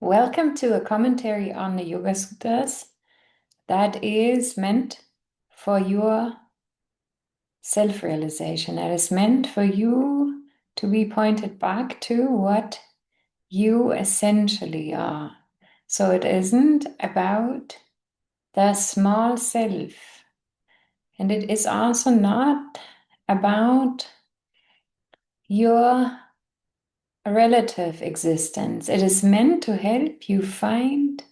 Welcome to a commentary on the Yogasutras that is meant for your self-realization. That is meant for you to be pointed back to what you essentially are. So it isn't about the small self, and it is also not about your relative existence. It is meant to help you find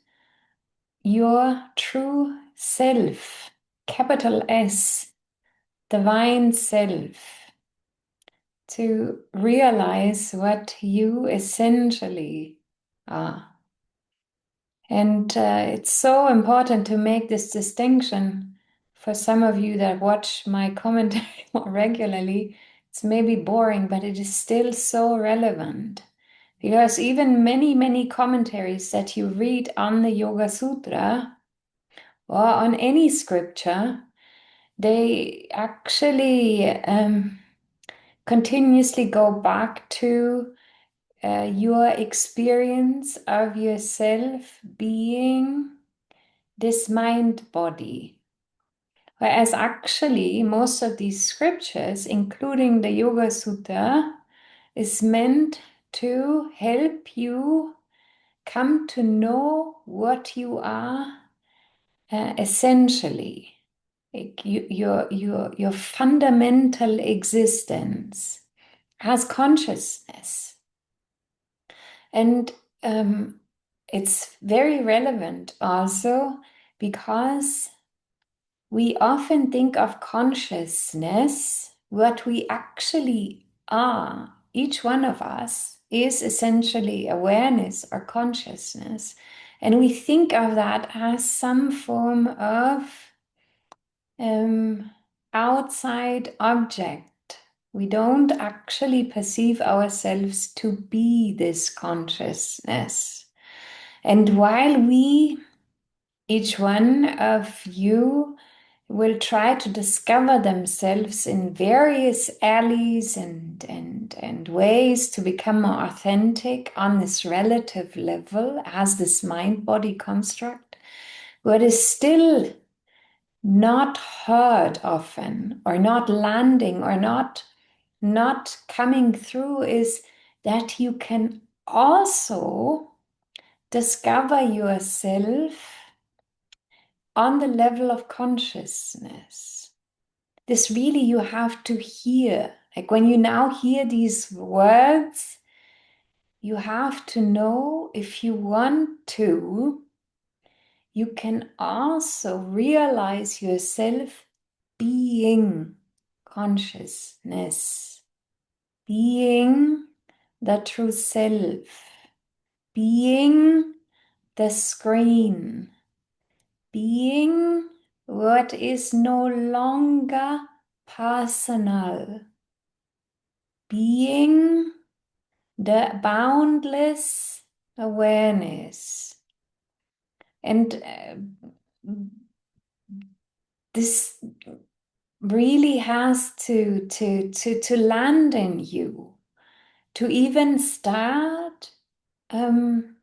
your true self, capital S, divine self, to realize what you essentially are. And it's so important to make this distinction for some of you that watch my commentary more regularly. It's maybe boring, but it is still so relevant. Because even many commentaries that you read on the Yoga Sutra or on any scripture, they actually continuously go back to your experience of yourself being this mind body. Whereas actually, most of these scriptures, including the Yoga Sutta, is meant to help you come to know what you are essentially, like your fundamental existence as consciousness. And it's very relevant also because we often think of consciousness, what we actually are. Each one of us is essentially awareness or consciousness. And we think of that as some form of outside object. We don't actually perceive ourselves to be this consciousness. And while each one of you will try to discover themselves in various alleys and ways to become more authentic on this relative level as this mind-body construct, what is still not heard often or not landing or not coming through is that you can also discover yourself on the level of consciousness. This really you have to hear. Like when you now hear these words, you have to know, if you want to, you can also realize yourself being consciousness, being the true self, being the screen, being what is no longer personal, being the boundless awareness. And this really has to land in you to even start on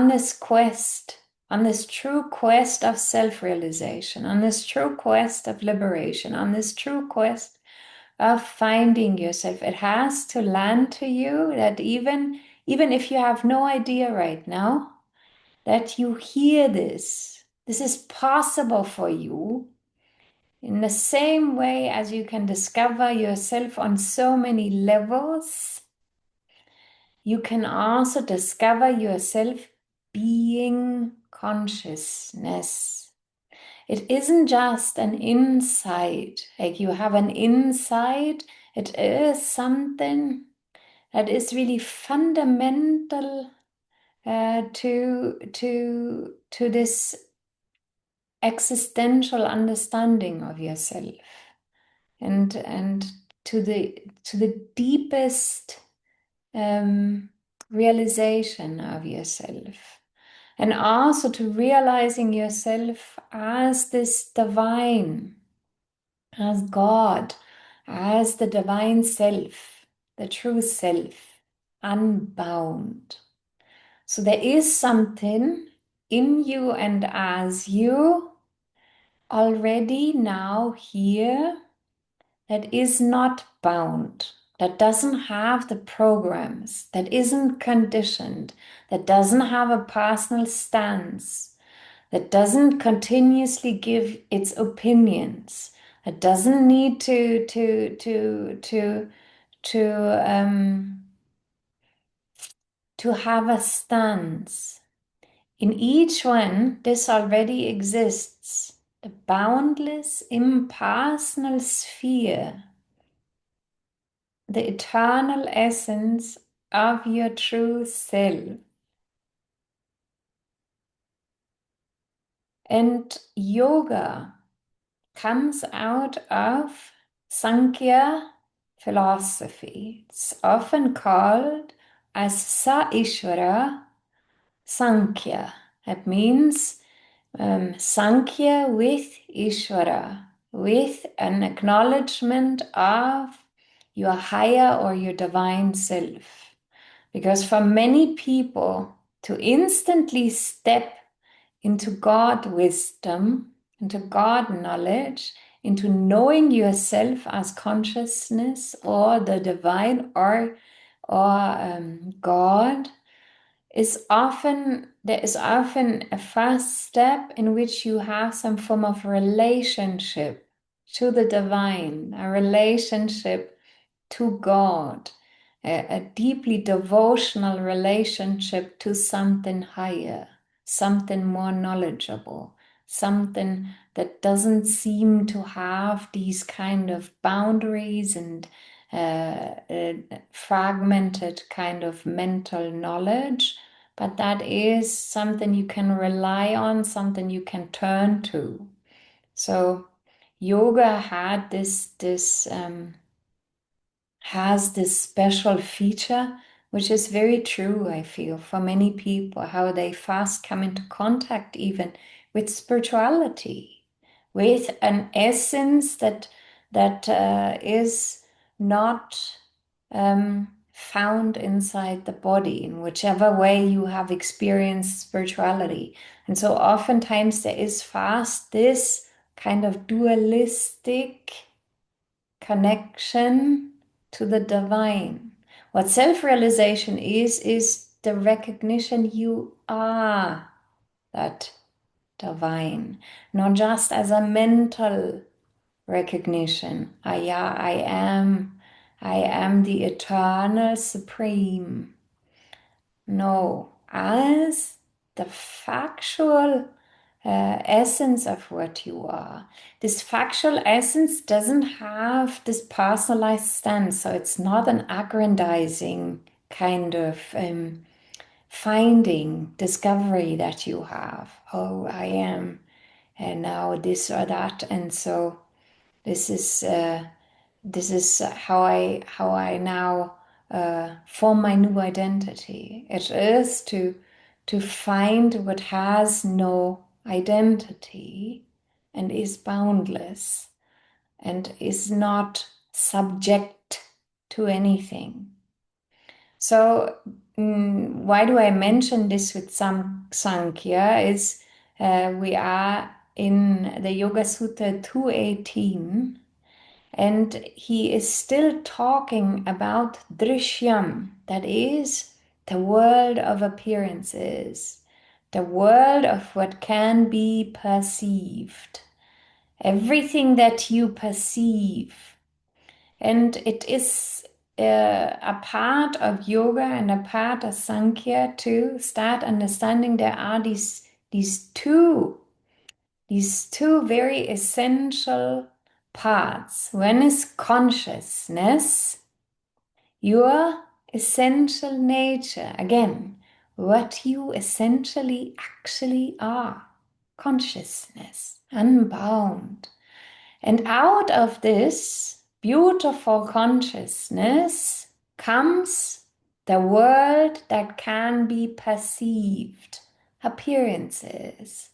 this quest, on this true quest of self-realization, on this true quest of liberation, on this true quest of finding yourself. It has to land to you that even if you have no idea right now, that you hear this. This is possible for you in the same way as you can discover yourself on so many levels. You can also discover yourself being consciousness. It isn't just an insight, like you have an insight. It is something that is really fundamental to this existential understanding of yourself, and to the deepest realization of yourself, and also to realizing yourself as this divine, as God, as the divine self, the true self, unbound. So there is something in you and as you already now here that is not bound, that doesn't have the programs, that isn't conditioned, that doesn't have a personal stance, that doesn't continuously give its opinions, that doesn't need to to have a stance. In each one, this already exists. The boundless, impersonal sphere, the eternal essence of your true self. And yoga comes out of Sankhya philosophy. It's often called as Sa Ishvara Sankhya. That means Sankhya with Ishvara, with an acknowledgement of your higher or your divine self. Because for many people, to instantly step into God wisdom, into God knowledge, into knowing yourself as consciousness or the divine or God, there is often a first step in which you have some form of relationship to the divine, a relationship to God, a deeply devotional relationship to something higher, something more knowledgeable, something that doesn't seem to have these kind of boundaries and fragmented kind of mental knowledge, but that is something you can rely on, something you can turn to. So yoga has this special feature, which is very true, I feel, for many people, how they fast come into contact even with spirituality, with an essence that is not found inside the body, in whichever way you have experienced spirituality. And so oftentimes there is fast this kind of dualistic connection to the divine. What self-realization is the recognition you are that divine, not just as a mental recognition. Yeah, I am the eternal supreme. No, as the factual essence of what you are. This factual essence doesn't have this personalized stance, so it's not an aggrandizing kind of finding, discovery that you have. Oh, I am, and now this or that, and so this is how I now form my new identity. It is to find what has no identity and is boundless and is not subject to anything. So why do I mention this with some Sankhya? Is we are in the Yogasutra 218, and he is still talking about drishyam, that is the world of appearances, the world of what can be perceived, everything that you perceive. And it is a part of yoga and a part of Sankhya to start understanding there are these two very essential parts. One is consciousness, your essential nature. Again, what you essentially actually are. Consciousness, unbound. And out of this beautiful consciousness comes the world that can be perceived, appearances,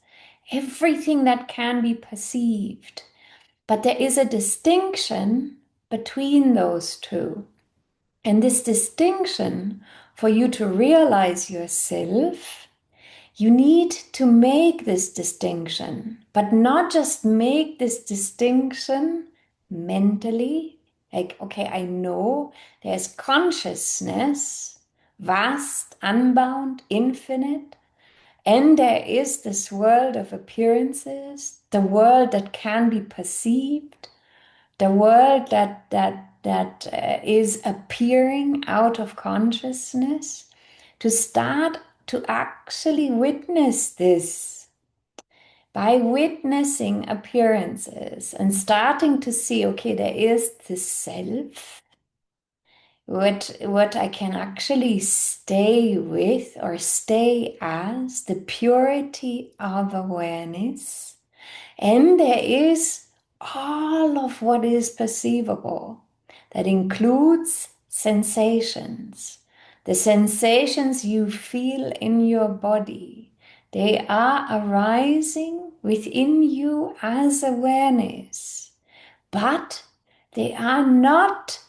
everything that can be perceived. But there is a distinction between those two. And this distinction for you to realize yourself, you need to make this distinction, but not just make this distinction mentally. Like, okay, I know there's consciousness, vast, unbound, infinite, and there is this world of appearances, the world that can be perceived, the world that is appearing out of consciousness, to start to actually witness this by witnessing appearances and starting to see, okay, there is this self, what I can actually stay with or stay as, the purity of awareness. And there is all of what is perceivable. That includes sensations. The sensations you feel in your body, they are arising within you as awareness, but they are not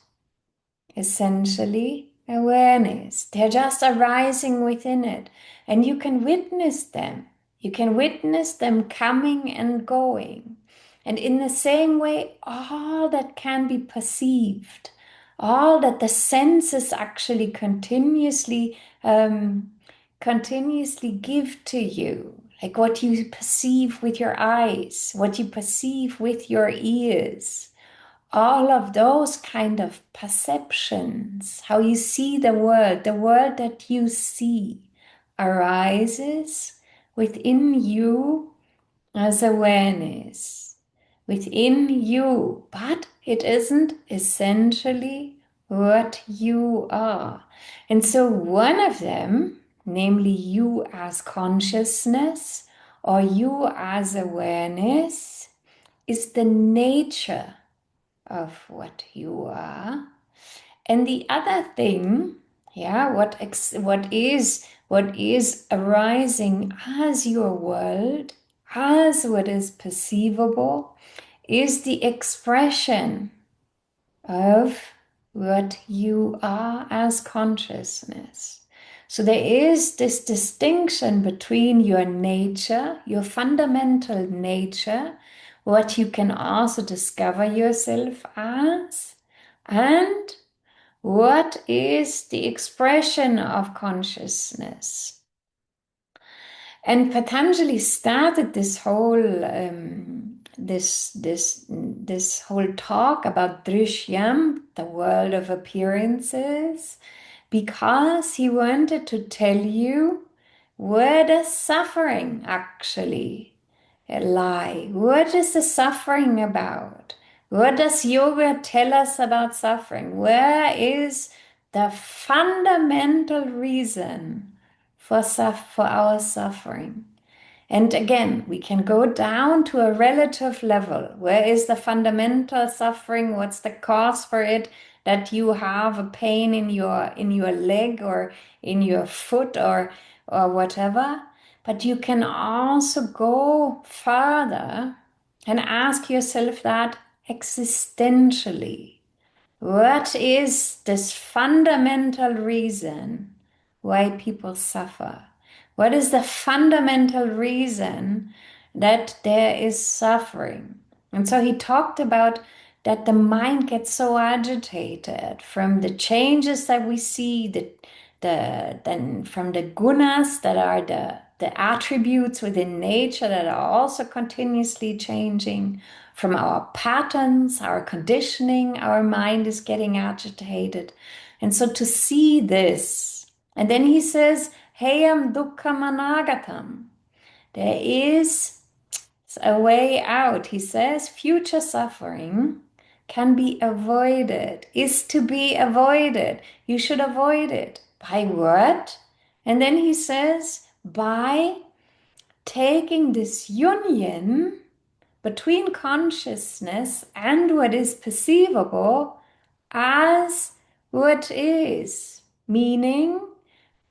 essentially awareness. They're just arising within it. And you can witness them. You can witness them coming and going. And in the same way, all that can be perceived, all that the senses actually continuously give to you, like what you perceive with your eyes, what you perceive with your ears, all of those kind of perceptions, how you see the world that you see arises within you as awareness, within you, but it isn't essentially what you are. And so one of them, namely you as consciousness or you as awareness, is the nature of what you are. And the other thing, yeah, what is arising as your world, as what is perceivable, is the expression of what you are as consciousness. So there is this distinction between your nature, your fundamental nature, what you can also discover yourself as, and what is the expression of consciousness. And Patanjali started this whole this whole talk about Drishyam, the world of appearances, because he wanted to tell you where does suffering actually lie? What is the suffering about? What does yoga tell us about suffering? Where is the fundamental reason for our suffering? And again, we can go down to a relative level. Where is the fundamental suffering? What's the cause for it? That you have a pain in your leg or in your foot or whatever. But you can also go further and ask yourself that existentially. What is this fundamental reason why people suffer? What is the fundamental reason that there is suffering? And so he talked about that the mind gets so agitated from the changes that we see, then from the gunas that are the attributes within nature that are also continuously changing, from our patterns, our conditioning, our mind is getting agitated. And so to see this, and then he says, Heyam dukkha managatam. There is a way out. He says, future suffering can be avoided, is to be avoided. You should avoid it. By what? And then he says, by taking this union between consciousness and what is perceivable as what is, meaning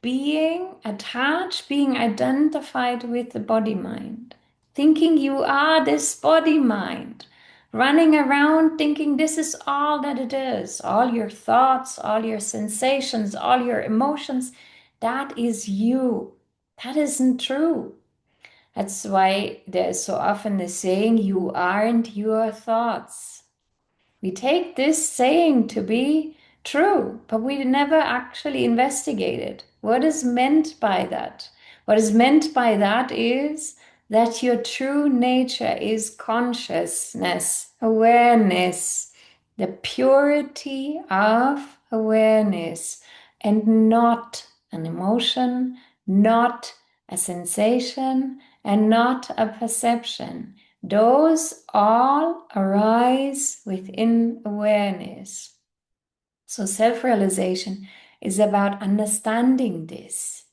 being attached, being identified with the body mind, thinking you are this body mind, running around thinking this is all that it is. All your thoughts, all your sensations, all your emotions, that is you. That isn't true. That's why there's so often the saying, you aren't your thoughts. We take this saying to be true, but we never actually investigated what is meant by that. What is meant by that is that your true nature is consciousness, awareness, the purity of awareness, and not an emotion, not a sensation, and not a perception. Those all arise within awareness. So self-realization is about understanding this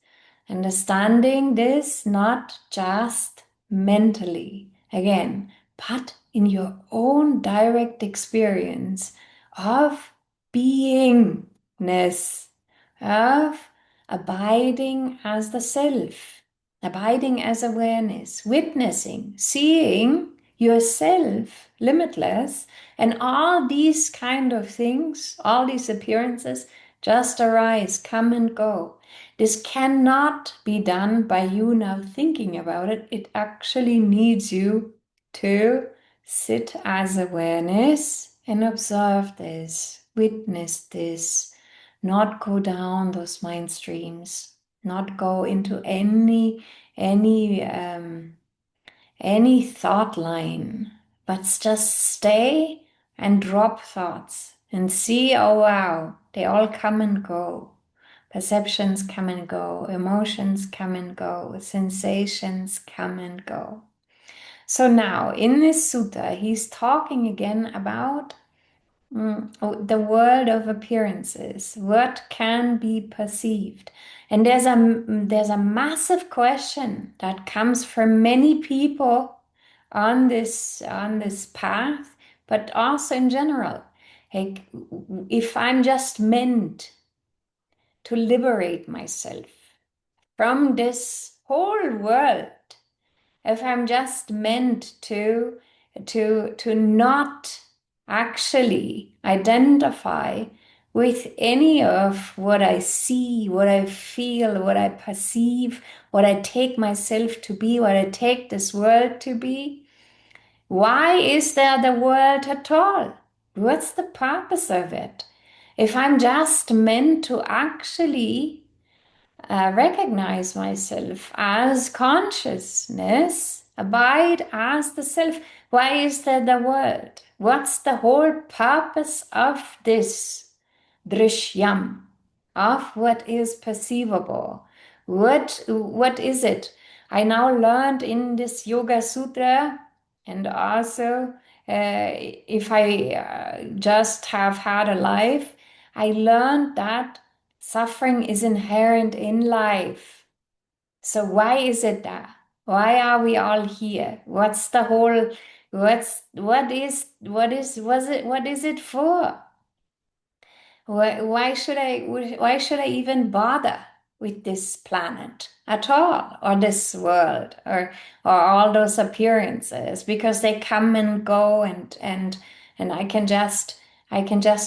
not just mentally, again, but in your own direct experience of beingness, of abiding as the self, abiding as awareness, witnessing, seeing yourself limitless, and all these kind of things, all these appearances just arise, come and go. This cannot be done by you now thinking about it. It actually needs you to sit as awareness and observe this, witness this, not go down those mind streams, not go into any any thought line, but just stay and drop thoughts and see, oh wow, they all come and go. Perceptions come and go, emotions come and go, sensations come and go. So now in this sutta, he's talking again about the world of appearances, what can be perceived. And there's a massive question that comes from many people on this path, but also in general. Like, if I'm just meant to liberate myself from this whole world, if I'm just meant to not actually identify with any of what I see, what I feel, what I perceive, what I take myself to be, what I take this world to be, why is there the world at all? What's the purpose of it? If I'm just meant to actually recognize myself as consciousness, abide as the self. Why is there the world? What's the whole purpose of this drishyam, of what is perceivable? What is it? I now learned in this Yoga Sutra, and also if I just have had a life, I learned that suffering is inherent in life. So why is it that? Why are we all here? What's the whole, what is it for? Why should I even bother with this planet at all, or this world, or all those appearances? Because they come and go, and I can just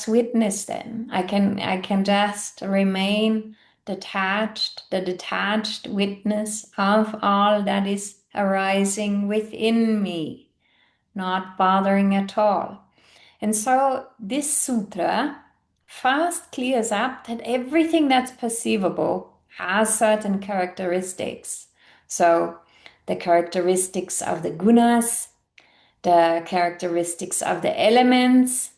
witness them. I can just remain detached, the detached witness of all that is arising within me, not bothering at all. And so this sutra first clears up that everything that's perceivable has certain characteristics. So the characteristics of the gunas, the characteristics of the elements.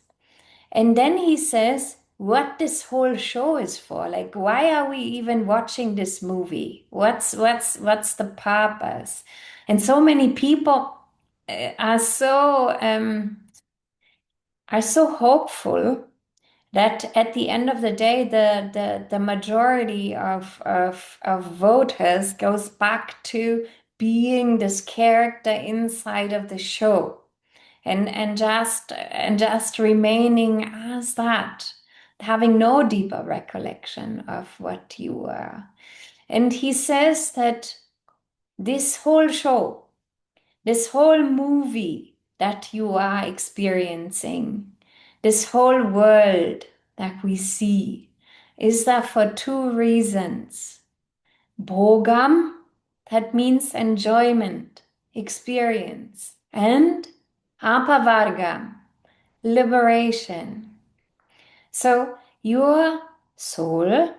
And then he says what this whole show is for. Like, why are we even watching this movie? What's the purpose? And so many people are so hopeful that at the end of the day, the majority of voters goes back to being this character inside of the show, and just remaining as that, having no deeper recollection of what you are. And he says that this whole show, this whole movie, that you are experiencing, this whole world that we see, is there for two reasons. Bhogam, that means enjoyment, experience, and apavargam, liberation. So your soul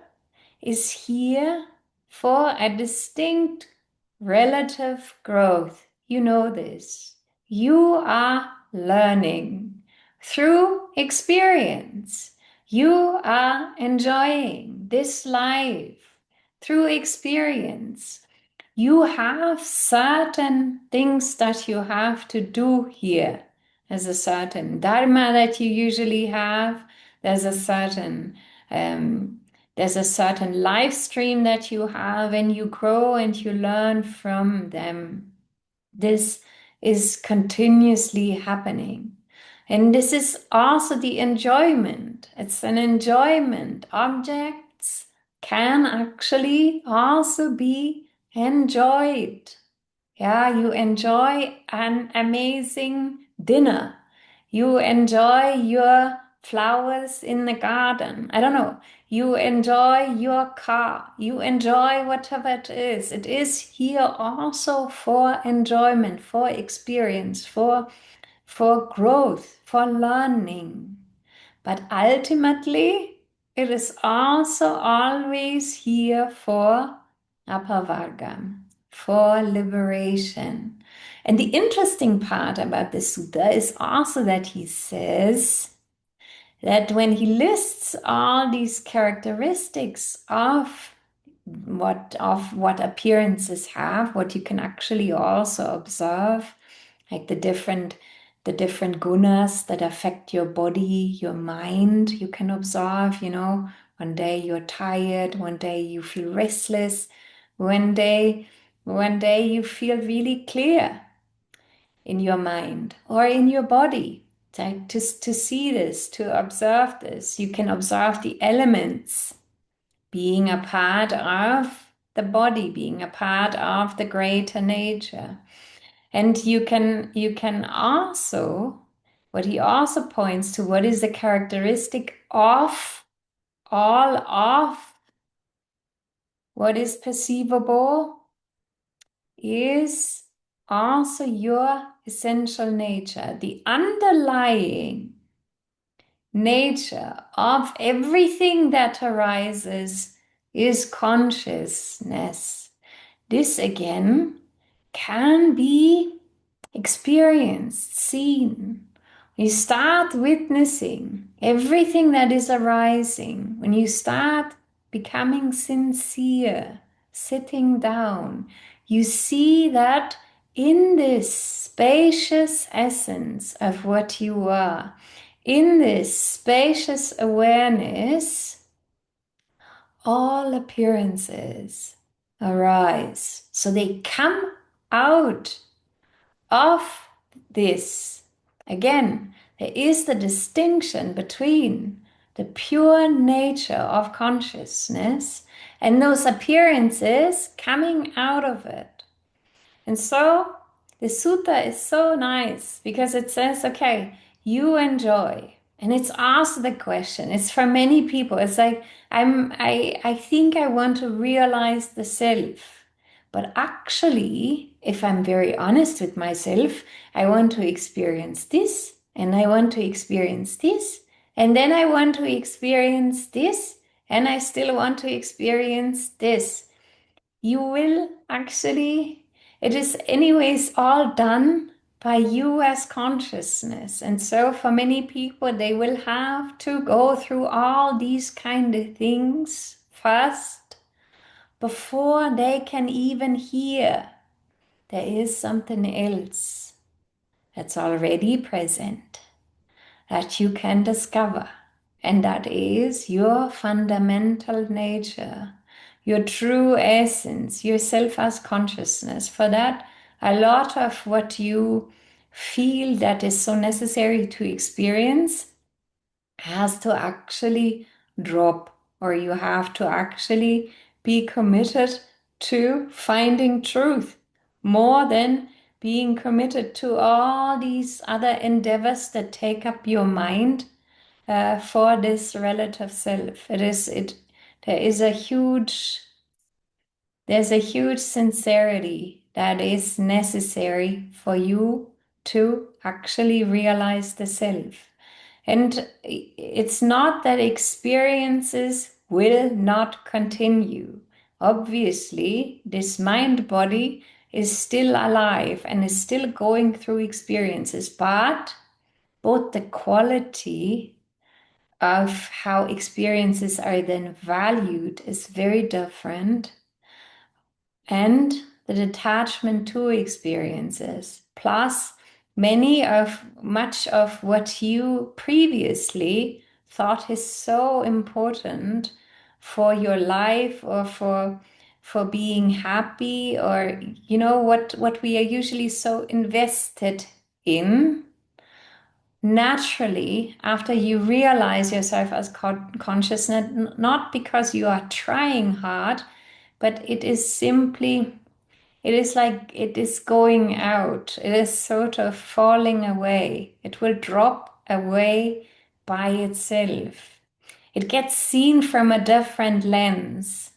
is here for a distinct relative growth. You know this. You are learning through experience. You are enjoying this life through experience. You have certain things that you have to do here. There's a certain dharma that you usually have. There's a certain um, there's a certain life stream that you have, and you grow and you learn from them. This is continuously happening. And this is also the enjoyment. It's an enjoyment. Objects can actually also be enjoyed. Yeah, you enjoy an amazing dinner. You enjoy your flowers in the garden. I don't know. You enjoy your car. You enjoy whatever it is. It is here also for enjoyment, for experience, for growth, for learning. But ultimately, it is also always here for apavargam, for liberation. And the interesting part about this sutta is also that he says that when he lists all these characteristics of what appearances have, what you can actually also observe, like the different gunas that affect your body, your mind, you can observe, one day you're tired, one day you feel restless, one day you feel really clear in your mind or in your body. Like to see this, to observe this. You can observe the elements being a part of the body, being a part of the greater nature. And you can also, what he also points to, what is the characteristic of all of what is perceivable is also your essential nature, the underlying nature of everything that arises is consciousness. This again can be experienced, seen. You start witnessing everything that is arising, when you start becoming sincere, sitting down, you see that in this spacious essence of what you are, in this spacious awareness, all appearances arise. So they come out of this. Again, there is the distinction between the pure nature of consciousness and those appearances coming out of it. And so the sutta is so nice because it says, okay, you enjoy. And it's asked the question. It's for many people. It's like, I think I want to realize the self. But actually, if I'm very honest with myself, I want to experience this, and I want to experience this, and then I want to experience this, and I still want to experience this. You will actually, it is anyways all done by you as consciousness. And so for many people, they will have to go through all these kind of things first before they can even hear there is something else that's already present that you can discover. And that is your fundamental nature, your true essence, yourself as consciousness. For that, a lot of what you feel that is so necessary to experience has to actually drop, or you have to actually be committed to finding truth more than being committed to all these other endeavors that take up your mind for this relative self. There is a huge, there's a huge sincerity that is necessary for you to actually realize the self. And it's not that experiences will not continue. Obviously, this mind body is still alive and is still going through experiences, but both the quality of how experiences are then valued is very different, and the detachment to experiences, plus much of what you previously thought is so important for your life or for being happy, or what we are usually so invested in. Naturally, after you realize yourself as consciousness, not because you are trying hard, but it is like it is going out. It is sort of falling away. It will drop away by itself. It gets seen from a different lens.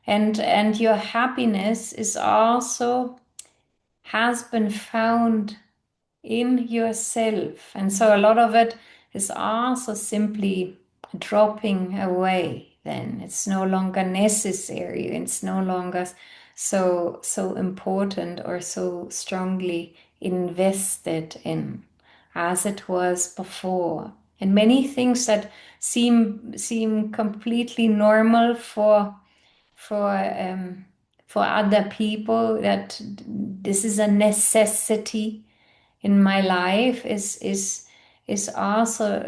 And your happiness is also has been found in yourself. And so a lot of it is also simply dropping away. Then it's no longer necessary. It's no longer so important or so strongly invested in as it was before. And many things that seem completely normal for um, for other people, that this is a necessity in my life, is also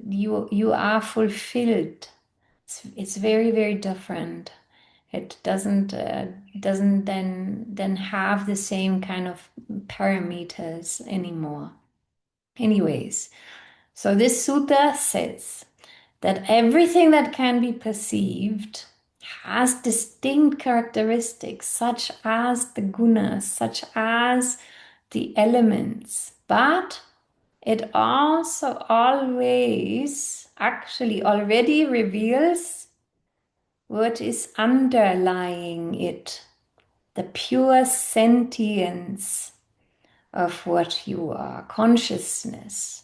you are fulfilled. It's very, very different. It doesn't then have the same kind of parameters anymore. Anyways, so this sutta says that everything that can be perceived has distinct characteristics, such as the gunas, such as the elements, but it also always actually already reveals what is underlying it, the pure sentience of what you are, consciousness,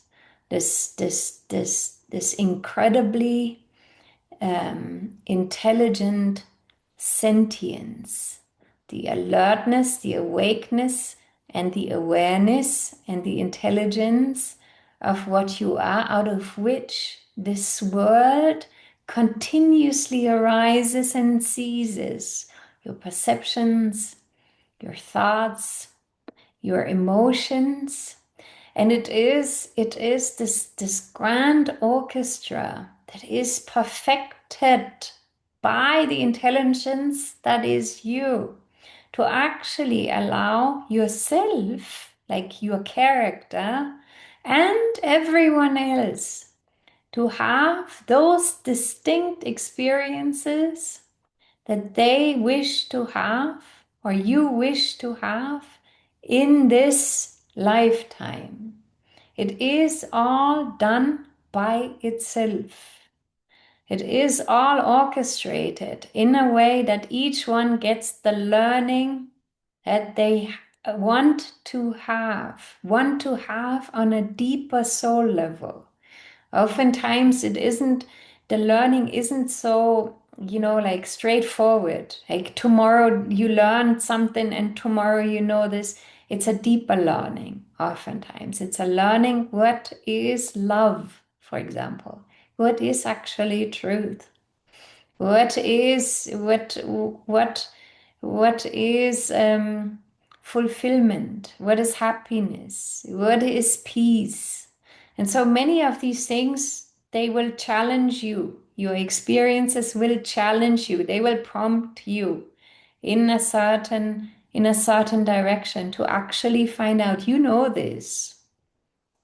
this incredibly intelligent sentience, the alertness, the awakeness, and the awareness and the intelligence of what you are, out of which this world continuously arises and ceases. Your perceptions, your thoughts, your emotions. And it is this grand orchestra that is perfected by the intelligence that is you, to actually allow yourself, like your character, and everyone else to have those distinct experiences that they wish to have, or you wish to have, in this lifetime. It is all done by itself. It is all orchestrated in a way that each one gets the learning that they want to have on a deeper soul level. Oftentimes the learning isn't so, like straightforward. Like tomorrow you learn something and tomorrow you know this. It's a deeper learning. Oftentimes it's a learning, what is love, for example? What is actually truth? What is fulfillment? What is happiness? What is peace? And so many of these things, they will challenge you. Your experiences will challenge you. They will prompt you in a certain direction to actually find out, this.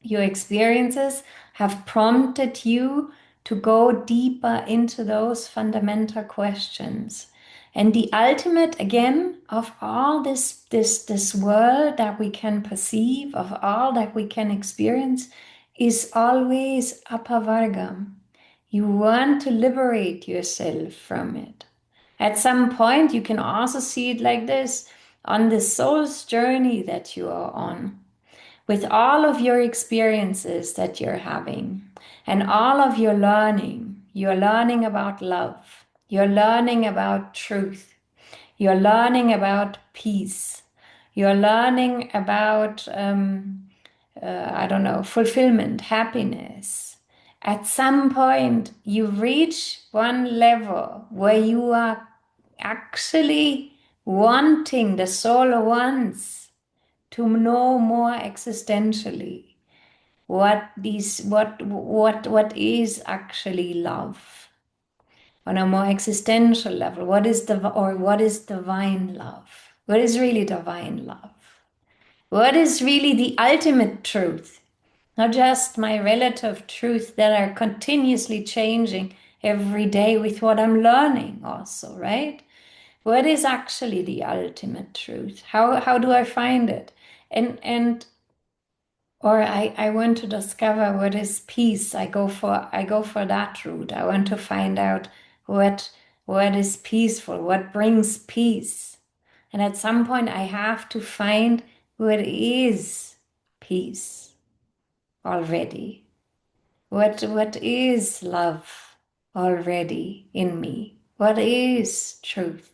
Your experiences have prompted you to go deeper into those fundamental questions. And the ultimate, again, of all this world that we can perceive, of all that we can experience, is always apavargam. You want to liberate yourself from it. At some point, you can also see it like this on the soul's journey that you are on, with all of your experiences that you're having and all of your learning. You're learning about love, you're learning about truth, you're learning about peace, you're learning about, I don't know, fulfillment, happiness. At some point, you reach one level where you are actually wanting, the soul wants to know more existentially what is actually love on a more existential level. What is divine love? What is really divine love? What is really the ultimate truth? Not just my relative truth that are continuously changing every day with what I'm learning also, right? What is actually the ultimate truth? How do I find it? And or I want to discover what is peace. I go for that route. I want to find out what what is peaceful, what brings peace. And at some point I have to find what is peace already. What is love already in me? What is truth?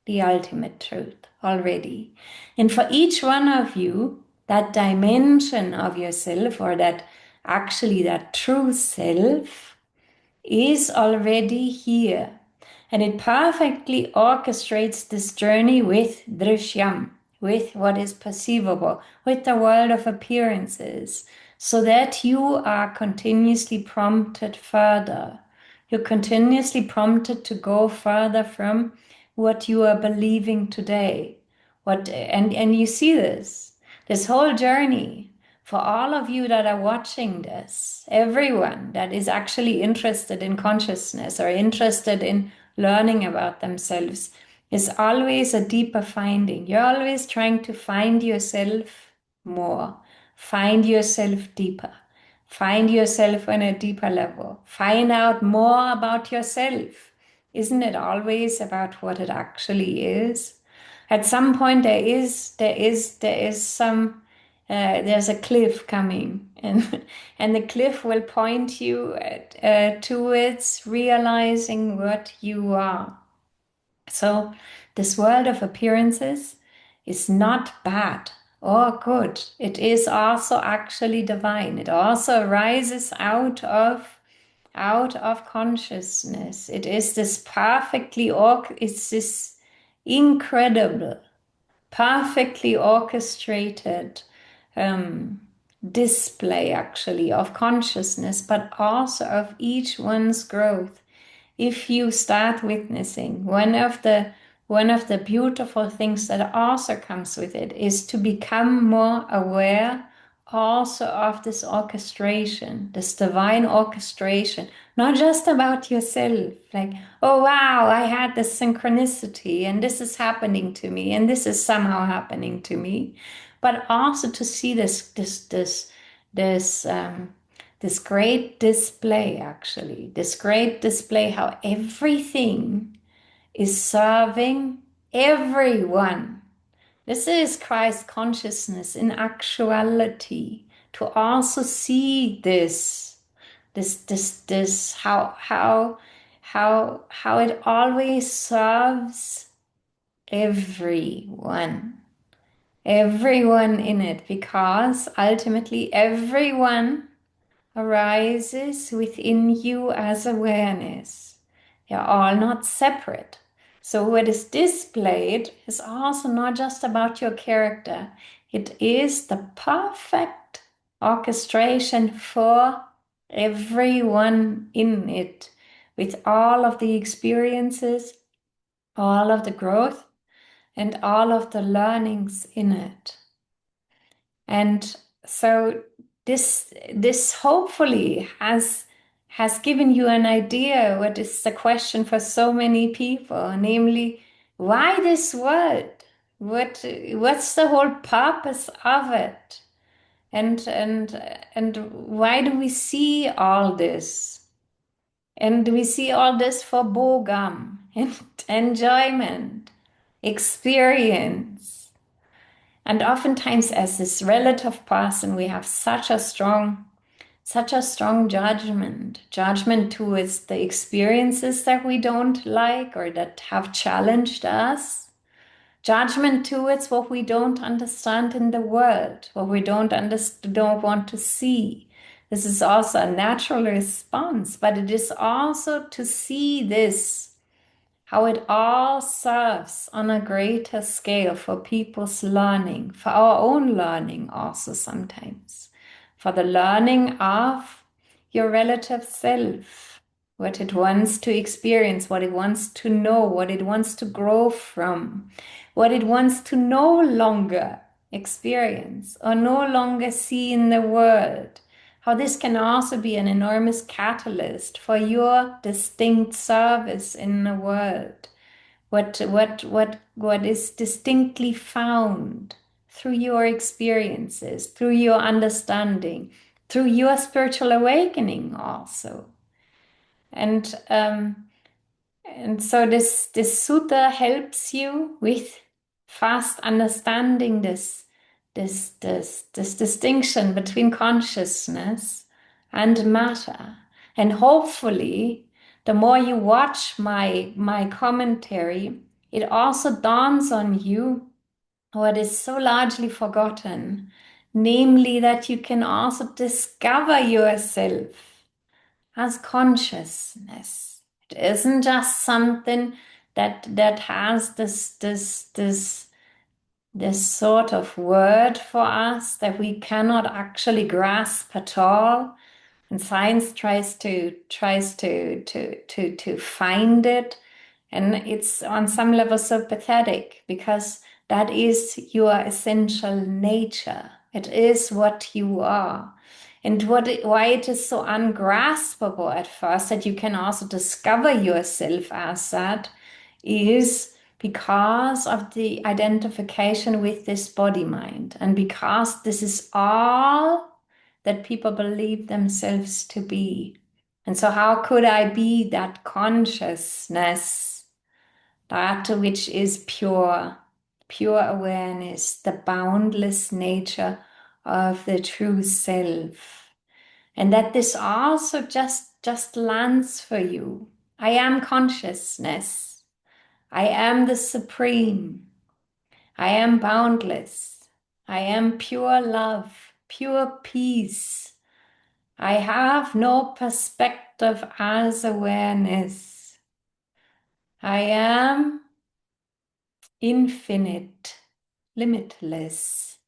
The ultimate truth already. And for each one of you, that dimension of yourself, or that actually that true self, is already here. And it perfectly orchestrates this journey with drishyam, with what is perceivable, with the world of appearances, so that you are continuously prompted further. You're continuously prompted to go further from what you are believing today. And you see this whole journey for all of you that are watching this, everyone that is actually interested in consciousness or interested in learning about themselves, is always a deeper finding. You're always trying to find yourself more, find yourself deeper, find yourself on a deeper level, find out more about yourself. Isn't it always about what it actually is? At some point, there is some there's a cliff coming, and and the cliff will point you towards realizing what you are. So this world of appearances is not bad or good. It is also actually divine. It also arises out of consciousness. It is this it's this incredible, perfectly orchestrated um, display actually of consciousness, but also of each one's growth. If you start witnessing, one of the beautiful things that also comes with it is to become more aware also of this orchestration, this divine orchestration, not just about yourself, like, oh wow, I had this synchronicity and this is happening to me and this is somehow happening to me, but also to see this this great display, actually, this great display, how everything is serving everyone. This is Christ consciousness in actuality. To also see this, how it always serves everyone in it, because ultimately everyone arises within you as awareness. They're all not separate. So what is displayed is also not just about your character. It is the perfect orchestration for everyone in it, with all of the experiences, all of the growth, and all of the learnings in it. And so this hopefully has given you an idea what is the question for so many people, namely, Why this word? What's the whole purpose of it? And why do we see all this? And we see all this for bogam and enjoyment, experience. And oftentimes, as this relative person, we have such a strong judgment towards the experiences that we don't like or that have challenged us, judgment towards what we don't understand in the world, what we don't want to see. This is also a natural response, but it is also to see this, how it all serves on a greater scale for people's learning, for our own learning also sometimes, for the learning of your relative self, what it wants to experience, what it wants to know, what it wants to grow from, what it wants to no longer experience or no longer see in the world. How this can also be an enormous catalyst for your distinct service in the world. What is distinctly found through your experiences, through your understanding, through your spiritual awakening also. And so this sutta helps you with fast understanding this distinction between consciousness and matter. And hopefully, the more you watch my commentary, it also dawns on you what is so largely forgotten, namely that you can also discover yourself as consciousness. It isn't just something that has this sort of word for us that we cannot actually grasp at all. And science tries to find it. And it's on some level so pathetic because that is your essential nature. It is what you are. And why it is so ungraspable at first that you can also discover yourself as that is because of the identification with this body mind, and because this is all that people believe themselves to be. And so, how could I be that consciousness, that which is pure awareness, the boundless nature of the true self? And that this also just lands for you. I am consciousness. I am the supreme. I am boundless. I am pure love, pure peace. I have no perspective as awareness. I am infinite, limitless.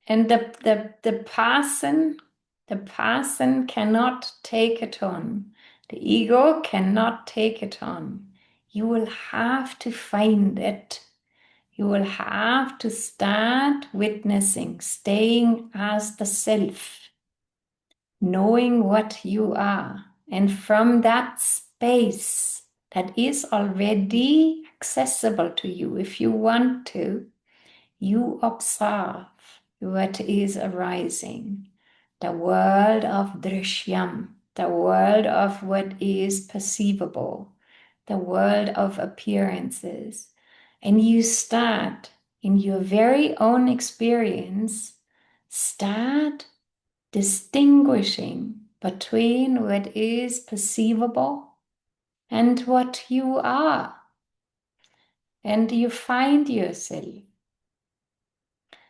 And the person cannot take it on. The ego cannot take it on. You will have to find it. You will have to start witnessing, staying as the self, knowing what you are. And from that space that is already accessible to you, if you want to, you observe what is arising, the world of drishyam, the world of what is perceivable, the world of appearances. And you start in your very own experience, start distinguishing between what is perceivable and what you are. And you find yourself.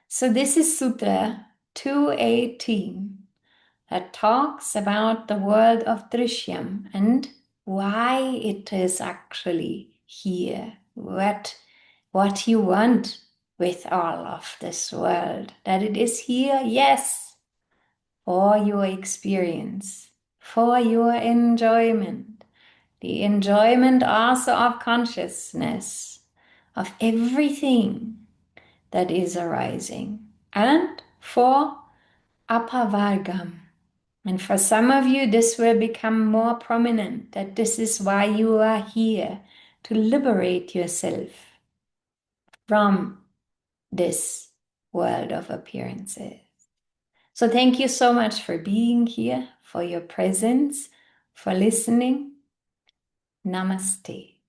So this is Sutra 218 that talks about the world of Drishyam and why it is actually here, what you want with all of this world, that it is here, yes, for your experience, for your enjoyment, the enjoyment also of consciousness, of everything that is arising, and for apavargam. And for some of you, this will become more prominent, that this is why you are here, to liberate yourself from this world of appearances. So thank you so much for being here, for your presence, for listening. Namaste.